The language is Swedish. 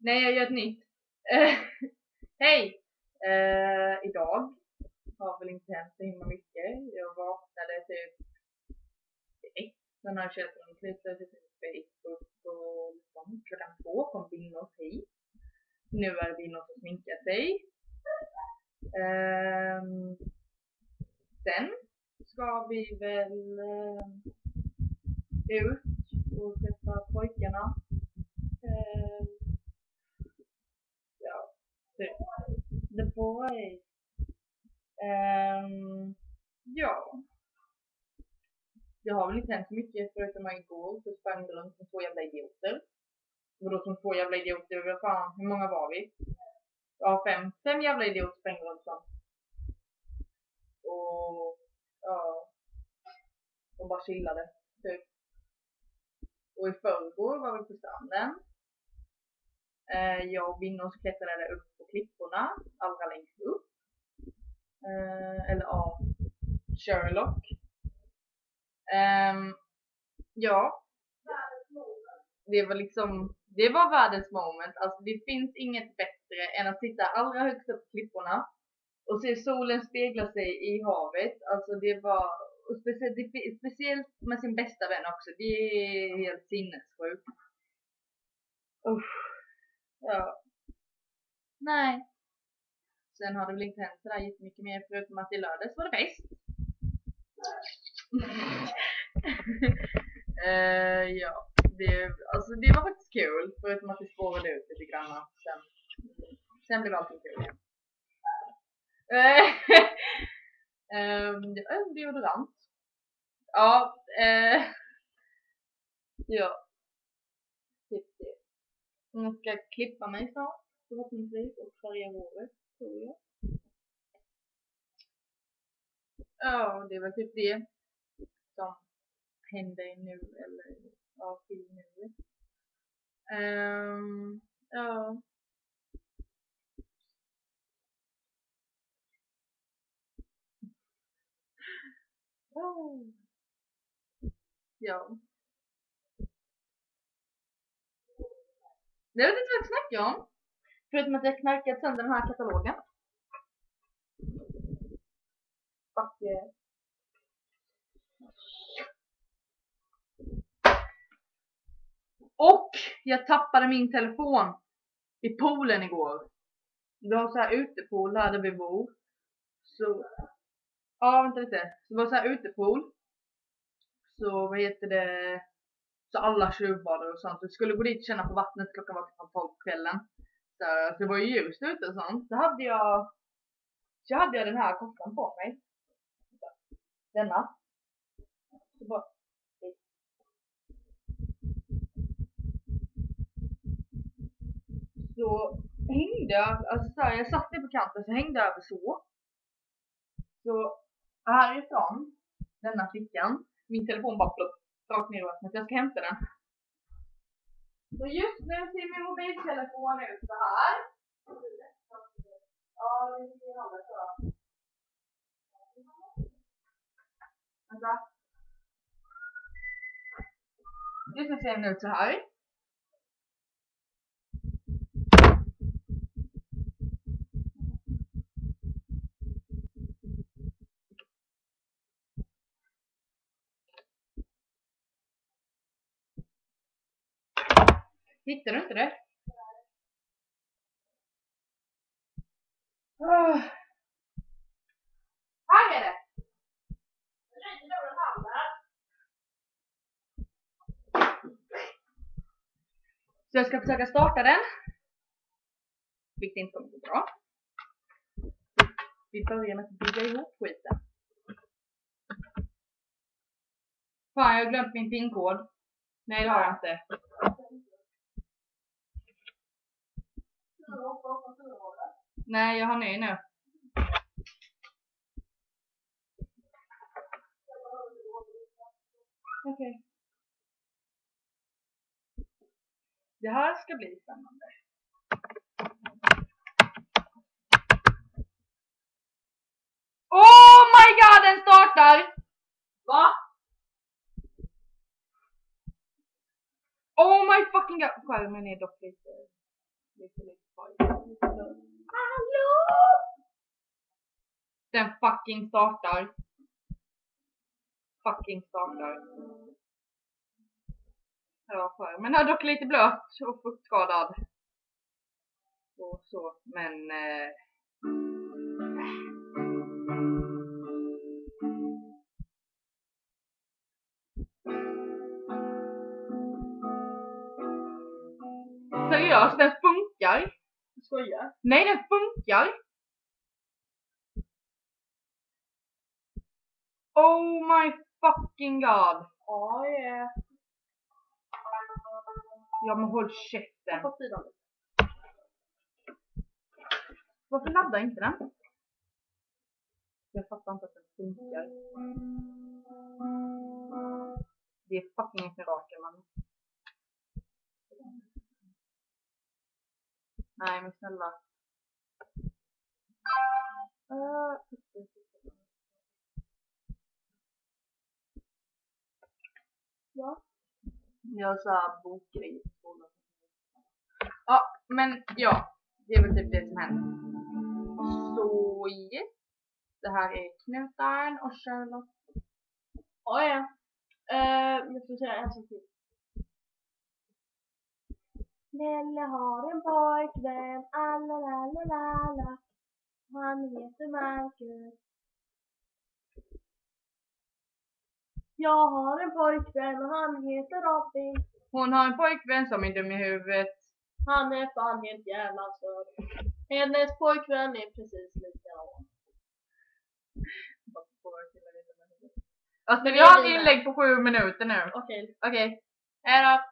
Nej, jag gör ett nytt. Hej! Idag har väl inte hänt så himla mycket. Jag vaknade typ 1. Sen har jag kört en knyta till Facebook och liksom, klockan 2 kom Binnås hit. Nu är Binnås och sminkar sig. Sen ska vi väl ut och träffa pojkarna. Ja, the boy. Ja. Jag har väl inte hänt så mycket förutom att igår så sprang det runt som 2 jävla idioter. Och då som 2 jävla idioter, vad fan, hur många var vi? Ja, 5 jävla idioter sprang runt som. Och ja, de bara chillade typ. Och i förrgår var vi på stranden. Jag och Binnås klättrade upp på klipporna, allra längst upp. Eller ja, Sherlock. Ja. Det var liksom, det var världens moment. Alltså det finns inget bättre än att sitta allra högst upp på klipporna och se solen spegla sig i havet. Alltså det var, och speciellt med sin bästa vän också. Det är helt sinnessjukt. Ja. Nej. Sen har det väl inte hänt sådär jättemycket mer förutom att i lördags var det fest. Ja, det var faktiskt kul förutom att det spårade ut lite grann. Sen blev allting kul igen. Deodorant. Ja, ja. Typ det. Jag ska klippa mig snart förhoppningsvis och färga håret, tror jag. Ja, det var typ det som händer nu, eller ja, till nu. Ja. Ja. Jag vet inte vad jag snackar om. Förutom att jag knarkat sönder den här katalogen. Fuck yeah. Och jag tappade min telefon i poolen igår. Vi har så här utepool här där vi bor. Så, ja vänta lite. Så det var så här utepool. Så vad heter det? Så alla tjuvbadar och sånt. Vi skulle gå dit och känna på vattnet, klockan var typ 12 på kvällen. Så det var ju ljust ute och sånt. Så hade jag den här koftan på mig. Denna. Så bara, så hängde jag, alltså så här, jag satt ner på kanten så hängde jag över så. Så härifrån, denna fickan, min telefon bara plopp, rakt ner i vattnet. Jag ska hämta den. Så just nu ser min mobiltelefon ut så här. Ja, det ser alldeles så. Vänta. Just nu ser den ut så här. Hittar du inte det? Här är det! Så jag ska försöka starta den. Vilket inte kommer gå bra. Vi börjar med att bygga ihop skiten. Fan, jag har glömt min pinkod. Nej, det har jag inte. Nej, jag har ny nu. Okej. Det här ska bli spännande. Oh my god, den startar! Va? Oh my fucking god. Skärmen är dock lite Hallå! Den fucking startar. Ja, men jag är dock lite blöt och fuktskadad. Och så, men seriöst, den funkar. Skojar. Nej, den funkar. Oh my fucking god. Ja, yeah. Ja, men håll käften. På sidan. Varför laddar inte den? Jag fattar inte att den funkar. Det är fucking ett mirakel, man. Nej, men snälla. Ja. Jag sa bokgrejer i skolan. Ja, men ja. Det är väl typ det som händer. Så yes. Det här är KnutaarN och Charlotte. Ja, ja. Jag ska säga en sak till. Nelle har en pojkvän, alla. Han heter Marcus. Jag har en pojkvän och han heter Robin. Hon har en pojkvän som är dum i huvudet. Han är fan helt jävla störd. Hennes pojkvän är precis likadan. Alltså vi har ett inlägg på 7 minuter nu. Okej. Okej. Hej då.